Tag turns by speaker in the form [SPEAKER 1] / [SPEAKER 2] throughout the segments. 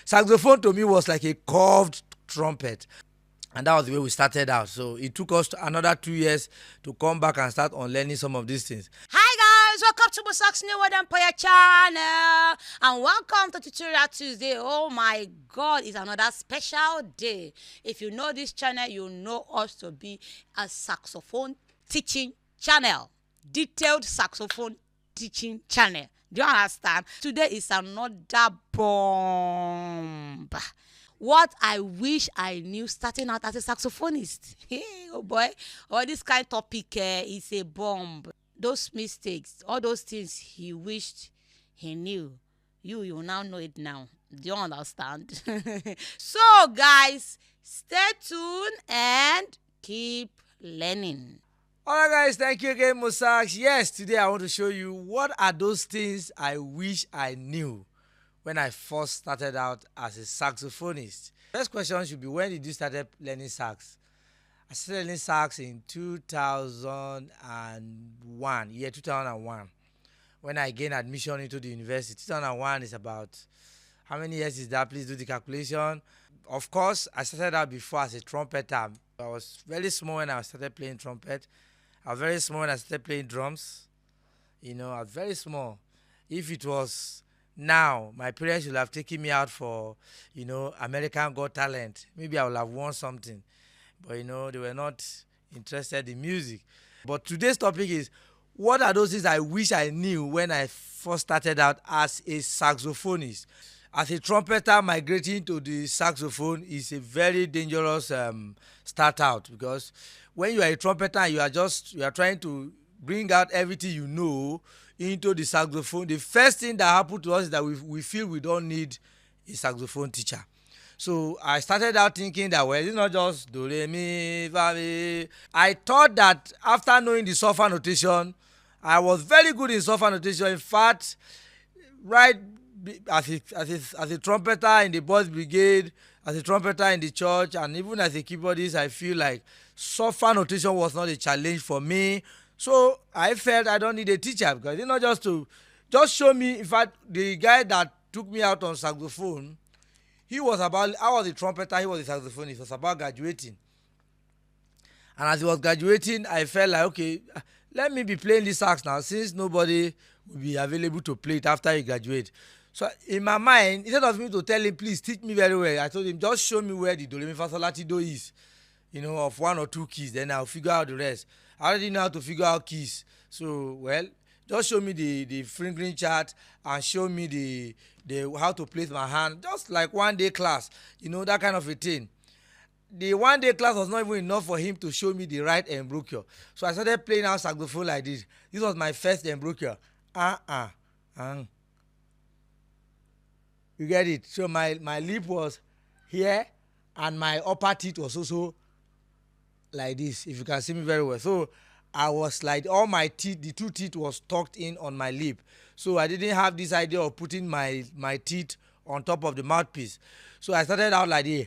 [SPEAKER 1] Saxophone to me was like a curved trumpet. And that was the way we started out. So it took us another 2 years to come back and start on learning some of these things.
[SPEAKER 2] Hi guys, welcome to Mosax Newworld Empire channel and welcome to Tutorial Tuesday. Oh my God, it's another special day. If you know this channel, you know us to be a saxophone teaching channel, detailed saxophone teaching channel. Do you understand? Today is another bomb. What I wish I knew starting out as a saxophonist. Hey, oh boy. Oh, this kind of topic is a bomb. Those mistakes, all those things he wished he knew. You now know it now. Do you understand? So, guys, stay tuned and keep learning.
[SPEAKER 1] Alright guys, thank you again, Mosax. Yes, today I want to show you what are those things I wish I knew when I first started out as a saxophonist. First question should be, when did you start learning sax? I started learning sax in 2001, year 2001, when I gained admission into the university. 2001 is about, how many years is that? Please do the calculation. Of course, I started out before as a trumpeter. I was very small when I started playing trumpet. I was very small when I started playing drums. I was very small. If it was now, my parents would have taken me out for, American Got Talent. Maybe I would have won something. But, they were not interested in music. But today's topic is, what are those things I wish I knew when I first started out as a saxophonist? As a trumpeter, migrating to the saxophone is a very dangerous start out, because when you are a trumpeter and you are trying to bring out everything you know into the saxophone, the first thing that happened to us is that we feel we don't need a saxophone teacher. So I started out thinking that, well, it's not just do, re, mi, fa, mi. I thought that after knowing the solfa notation, I was very good in solfa notation. In fact, right as a trumpeter in the boys brigade, as a trumpeter in the church, and even as a keyboardist, I feel like solfa notation was not a challenge for me. So I felt I don't need a teacher, because it's not just show me. In fact, the guy that took me out on saxophone, I was a trumpeter, he was a saxophonist. It was about graduating. And as he was graduating, I felt like, okay, let me be playing this sax now, since nobody will be available to play it after he graduates. So in my mind, instead of me to tell him, please teach me very well, I told him, just show me where the do, re, mi, fa, sol, la, ti, do is, of one or two keys, then I'll figure out the rest. I already know how to figure out keys. So, well, just show me the fingering chart and show me the how to place my hand, just like one day class, that kind of a thing. The one day class was not even enough for him to show me the right embrocher. So I started playing out saxophone like this. This was my first embrocher. You get it? So my lip was here and my upper teeth was also like this, if you can see me very well. So I was like, all my teeth, the two teeth was tucked in on my lip. So I didn't have this idea of putting my teeth on top of the mouthpiece. So I started out like this.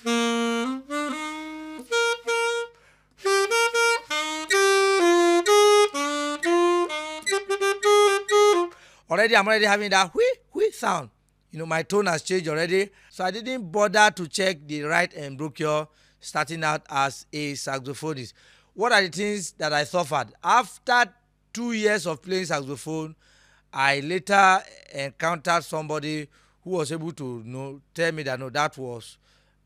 [SPEAKER 1] I'm already having that whee sound. My tone has changed already. So I didn't bother to check the right embrocher starting out as a saxophonist. What are the things that I suffered? After 2 years of playing saxophone, I later encountered somebody who was able to tell me that no, that was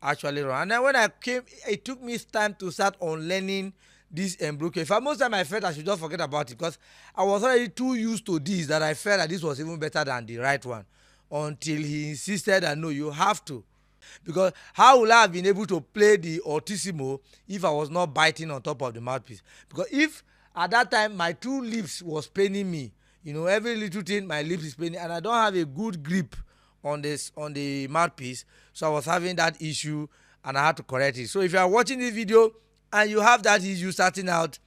[SPEAKER 1] actually wrong. And then when I came, it took me time to start on learning this embrocher. In fact, most time I felt I should just forget about it, because I was already too used to this that I felt that this was even better than the right one, until he insisted that no, you have to. Because how would I have been able to play the altissimo if I was not biting on top of the mouthpiece? Because if at that time my two lips was paining me, every little thing my lips is paining, and I don't have a good grip on the mouthpiece, so I was having that issue and I had to correct it. So if you are watching this video and you have that issue starting out,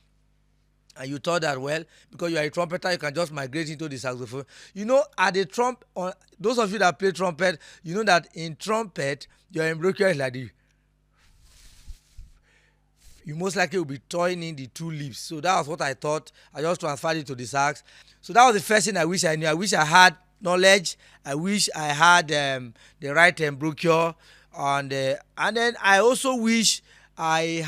[SPEAKER 1] and you thought that, well, because you are a trumpeter, you can just migrate into the saxophone. At the those of you that play trumpet, you know that in trumpet, your embrocher is like this. You most likely will be toying in the two lips. So that was what I thought. I just transferred it to the sax. So that was the first thing I wish I knew. I wish I had knowledge. I wish I had the right brochure, and then I also wish I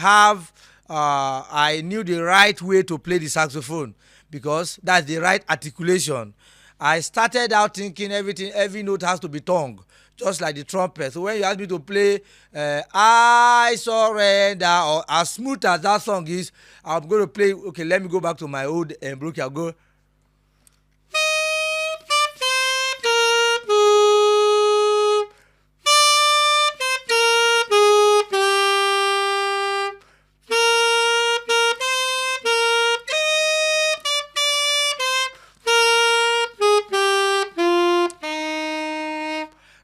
[SPEAKER 1] knew the right way to play the saxophone, because that's the right articulation. I started out thinking every note has to be tongue, just like the trumpet. So when you ask me to play I surrender, or as smooth as that song is, I'm going to play. Okay, let me go back to my old brochure. I'll go.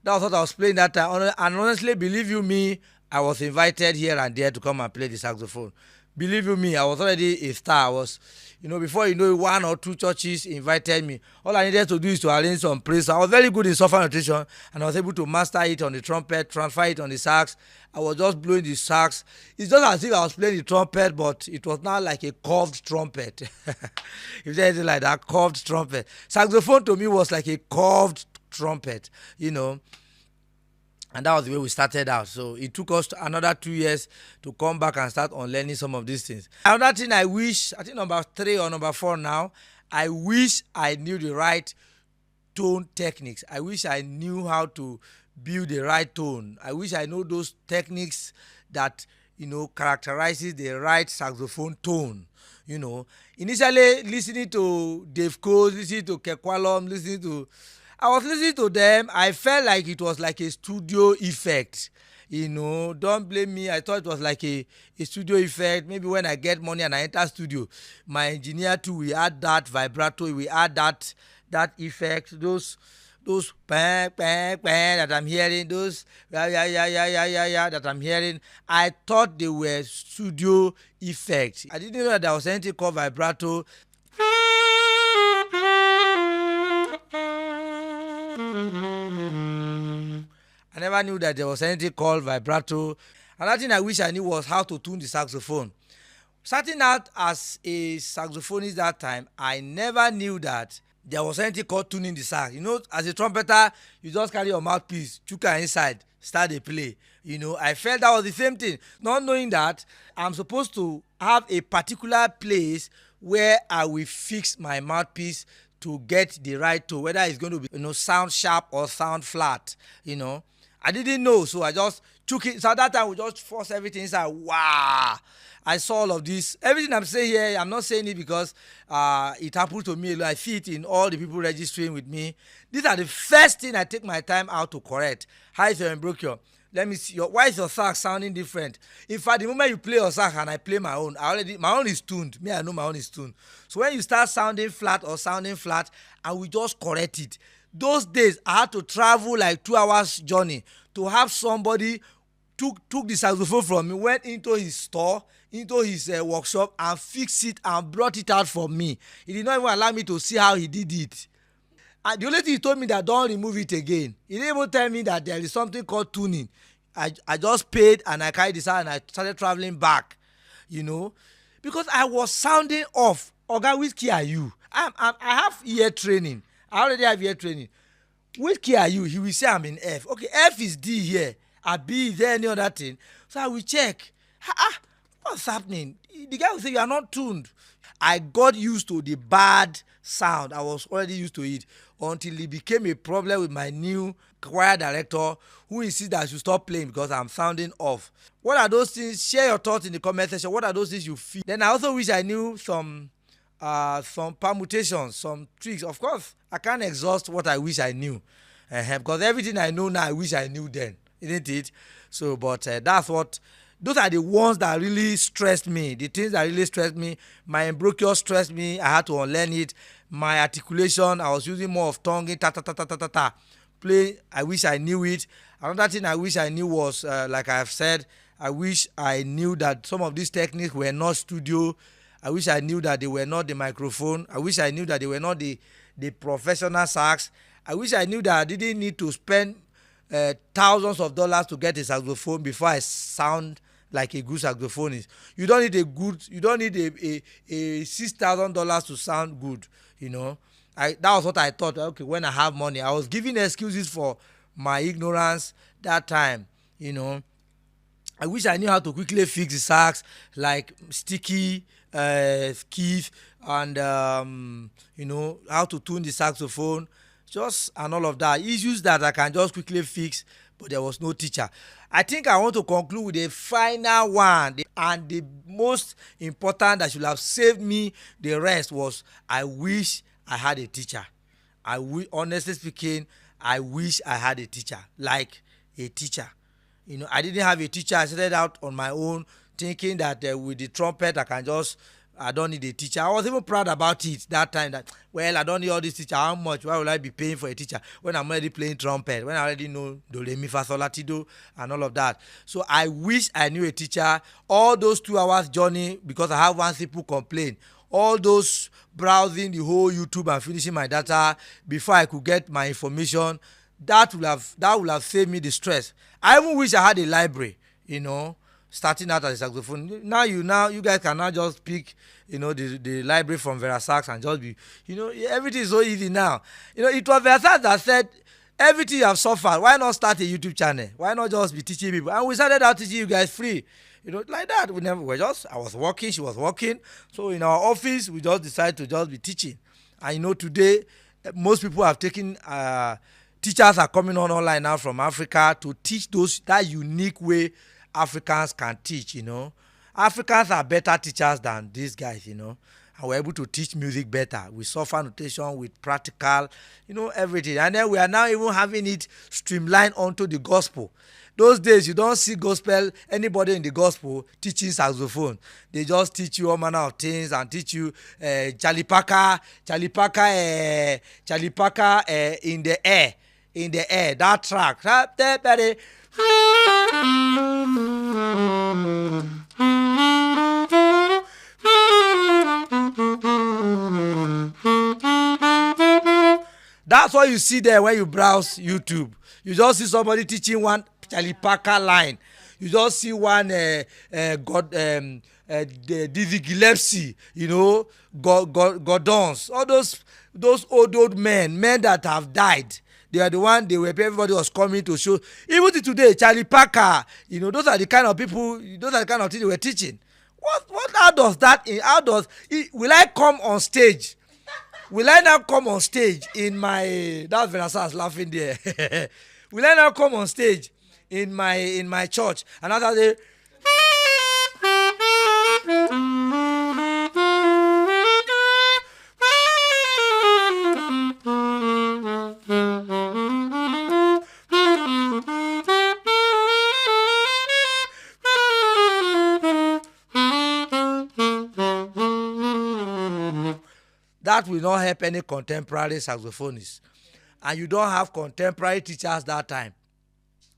[SPEAKER 1] That was what I was playing that time. And honestly, believe you me, I was invited here and there to come and play the saxophone. Believe you me, I was already a star. I was, before you know it, one or two churches invited me. All I needed to do is to arrange some praise. I was very good in software notation, and I was able to master it on the trumpet, transfer it on the sax. I was just blowing the sax. It's just as if I was playing the trumpet, but it was not like a curved trumpet. If there's anything like that, curved trumpet. Saxophone to me was like a curved trumpet, and that was the way we started out. So it took us another 2 years to come back and start on learning some of these things. Another thing I wish, I think number 3 or number 4 now, I wish I knew the right tone techniques. I wish I knew how to build the right tone. I wish I know those techniques that characterizes the right saxophone tone. Initially listening to Dave Cole, listening to Kekwalom, I was listening to them. I felt like it was like a studio effect. Don't blame me. I thought it was like a studio effect. Maybe when I get money and I enter studio, my engineer too, we add that vibrato, we add that effect, those bang bang bang that I'm hearing, those yeah that I'm hearing. I thought they were studio effects. I didn't know that there was anything called vibrato. I never knew that there was anything called vibrato. Another thing I wish I knew was how to tune the saxophone. Starting out as a saxophonist that time, I never knew that there was anything called tuning the sax. As a trumpeter, you just carry your mouthpiece, chuka inside, start the play. I felt that was the same thing. Not knowing that I'm supposed to have a particular place where I will fix my mouthpiece to get the right tone, whether it's going to be sound sharp or sound flat. I didn't know, so I just took it. So at that time we just force everything inside. Wow, I saw all of this. Everything I'm saying here, I'm not saying it because it happened to me. I see it in all the people registering with me. These are the first thing I take my time out to correct. How is your embrochure? Let me see. Why is your sax sounding different? In fact, the moment you play your sax and I play my own, my own is tuned. Me, I know my own is tuned. So when you start sounding flat or sounding flat, and we just correct it. Those days, I had to travel like 2 hours journey to have somebody took the saxophone from me, went into his store, into his workshop, and fixed it and brought it out for me. He did not even allow me to see how he did it. And the only thing he told me that don't remove it again. He didn't even tell me that there is something called tuning. I just paid and I carried this out and I started traveling back, because I was sounding off. Oga, which key are you? I have ear training. I already have ear training. Which key are you? He will say I'm in F. Okay, F is D here. At B, is there any other thing? So I will check. What's happening? The guy will say you are not tuned. I got used to the bad sound. I was already used to it until it became a problem with my new choir director, who insists that I should stop playing because I'm sounding off. What are those things? Share your thoughts in the comment section. What are those things you feel? Then I also wish I knew some permutations, some tricks. Of course, I can't exhaust what I wish I knew, because everything I know now, I wish I knew then, isn't it? So, but those are the ones that really stressed me. The things that really stressed me. My embrochure stressed me. I had to unlearn it. My articulation, I was using more of tongue, ta ta ta ta ta ta ta. Play, I wish I knew it. Another thing I wish I knew was, like I've said, I wish I knew that some of these techniques were not studio. I wish I knew that they were not the microphone. I wish I knew that they were not the professional sax. I wish I knew that I didn't need to spend thousands of dollars to get a saxophone before I sound like a good saxophonist. You don't need a $6,000 to sound good, That was what I thought. Okay, when I have money, I was giving excuses for my ignorance that time. You know, I wish I knew how to quickly fix the sax, like sticky keys, and how to tune the saxophone, just and all of that. Issues that I can just quickly fix, but there was no teacher. I think I want to conclude with the final one, and the most important that should have saved me the rest was I wish I had a teacher. Honestly speaking, I wish I had a teacher, like a teacher. I didn't have a teacher. I started out on my own, thinking that with the trumpet I don't need a teacher. I was even proud about it that time, that, well, I don't need all this teacher. How much? Why will I be paying for a teacher when I'm already playing trumpet, when I already know do re mi fa sol la ti do and all of that? So I wish I knew a teacher. All those 2 hours journey, because I have one simple complaint, all those browsing the whole YouTube and finishing my data before I could get my information, that will have saved me the stress. I even wish I had a library, starting out as a saxophone. Now you guys can now just pick, the library from Verasax and just be, everything is so easy now. It was Verasax that said, everything you have suffered, why not start a YouTube channel? Why not just be teaching people? And we started out teaching you guys free. Like that. I was working, she was working. So in our office, we just decided to just be teaching. And today, most people have taken, teachers are coming on online now from Africa to teach that unique way Africans can teach. Africans are better teachers than these guys. And we're able to teach music better with software notation, with practical, everything. And then we are now even having it streamlined onto the gospel. Those days, you don't see anybody in the gospel teaching saxophone. They just teach you all manner of things and teach you chalipaka in the air, that track. That's what you see there when you browse YouTube. You just see somebody teaching one Chalipaka line. You just see one Dizzy Gillespie, Gordons, all those old men that have died. They are the one everybody was coming to show. Even to today, Charlie Parker, those are the kind of people, those are the kind of things they were teaching. Will I come on stage? Will I now come on stage in my, that's Vanessa laughing there. Will I now come on stage in my church and after the that will not help any contemporary saxophonist. And you don't have contemporary teachers that time.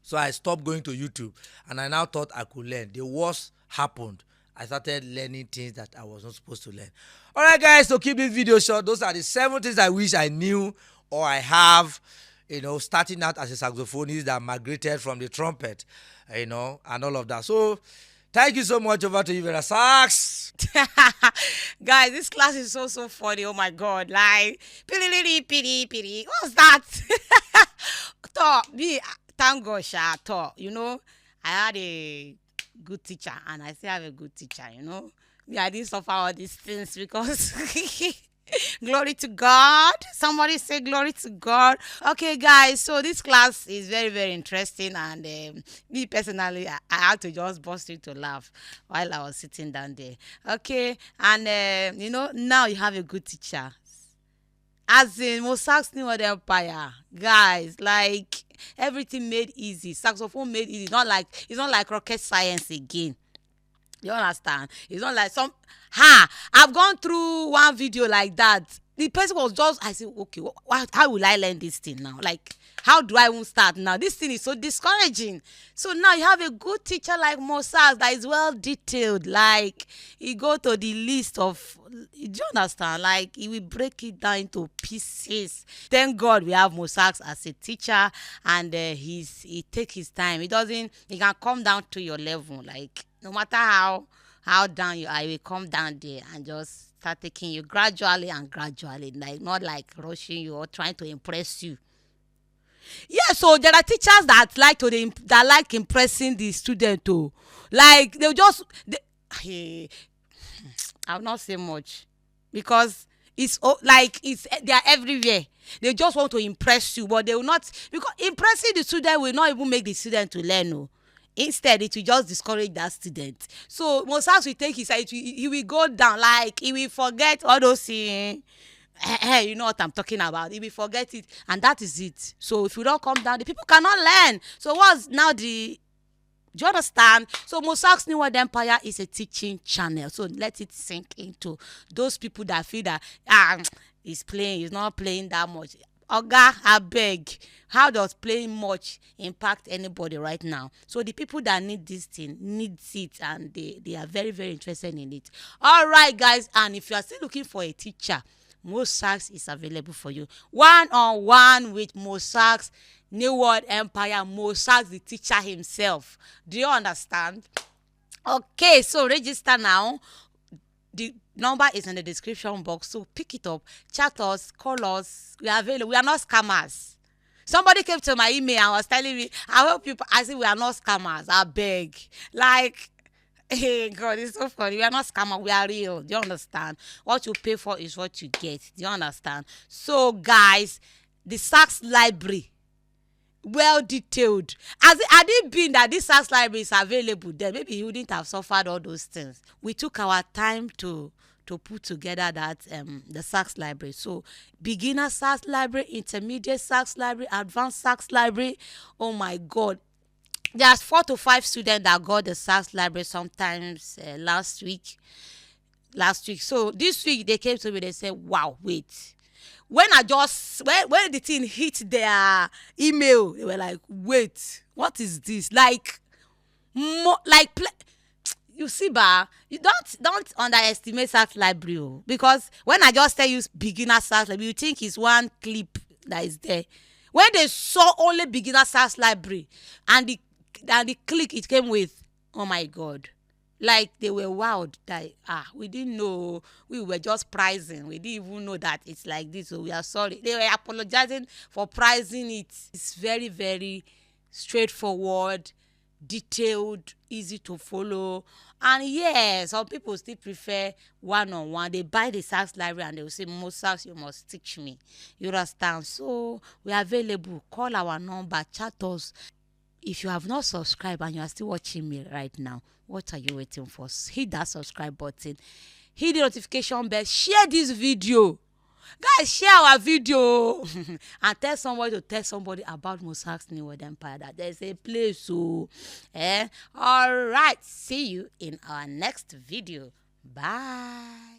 [SPEAKER 1] So I stopped going to YouTube and I now thought I could learn. The worst happened. I started learning things that I was not supposed to learn. Alright guys, so keep this video short. Those are the 7 things I wish I knew or I have, starting out as a saxophonist that migrated from the trumpet, and all of that. So thank you so much. Over to you, Vera Sax.
[SPEAKER 2] Guys, this class is so funny. Oh my god. Like, piri. What's that? Thank God, I had a good teacher and I still have a good teacher, I didn't suffer all these things because glory to God. Somebody say glory to God. Okay, guys, so this class is very, very interesting, and me personally, I had to just burst into laugh while I was sitting down there. Okay, and now you have a good teacher. As in Mosax Newworld Empire, guys, like everything made easy. Saxophone made easy. It's not like rocket science again. You understand? It's not like I've gone through one video like that. The person was I said, okay, how will I learn this thing now? Like, how do I even start now? This thing is so discouraging. So now you have a good teacher like Mosax that is well detailed. Like, he go to the list of, do you understand? Like, he will break it down into pieces. Thank God we have Mosax as a teacher, and he take his time. He can come down to your level. Like, no matter how down you are, you will come down there and just start taking you gradually and gradually, like not like rushing you or trying to impress you. Yeah, so there are teachers that like impressing the student too. Like hey, I'll not say much because they are everywhere. They just want to impress you, but they will not, because impressing the student will not even make the student to learn. No. Instead, it will just discourage that student. So Mosax will take his side. He will go down, like he will forget all those things. You know what I'm talking about. He will forget it, and that is it. So if you don't come down, the people cannot learn. So what's now the do you understand? So Mosax New World Empire is a teaching channel. So let it sink into those people that feel that he's not playing that much. Oga, I beg. How does playing much impact anybody right now? So the people that need this thing needs it, and they are very, very interested in it. All right, guys. And if you are still looking for a teacher, Mosax is available for you. One-on-one with Mosax New World Empire. Mosax, the teacher himself. Do you understand? Okay, so register now. The number is in the description box, so pick it up, chat us, call us. We are available. We are not scammers. Somebody came to my email and was telling me, I hope you, I said, we are not scammers. I beg. Like, hey, God, it's so funny. We are not scammers. We are real. Do you understand? What you pay for is what you get. Do you understand? So, guys, the Sax library, well detailed. Had it been that this Sax library is available, then maybe he wouldn't have suffered all those things. We took our time to put together that the Sax library. So beginner Sax library, intermediate Sax library, advanced Sax library. Oh my God. There's 4 to 5 students that got the Sax library sometimes last week. So this week they came to me, they said, wow, wait. When the thing hit their email, they were like, wait, what is this? Like, you see, you don't underestimate Sax library, because when I just tell you beginner Sax library, you think it's one clip that is there. When they saw only beginner Sax library and the click it came with, oh my God. Like they were wowed that we didn't know, we were just pricing. We didn't even know that it's like this. So we are sorry. They were apologizing for pricing it. It's very, very straightforward, detailed, easy to follow. And yeah, some people still prefer one-on-one. They buy the Sax library and they will say, Mosax, you must teach me. You understand? So we are available. Call our number, chat us. If you have not subscribed and you are still watching me right now, what are you waiting for? Hit that subscribe button. Hit the notification bell. Share this video. Guys, share our video. And tell somebody to tell somebody about Mosax New World Empire, that there's a place. So, all right. See you in our next video. Bye.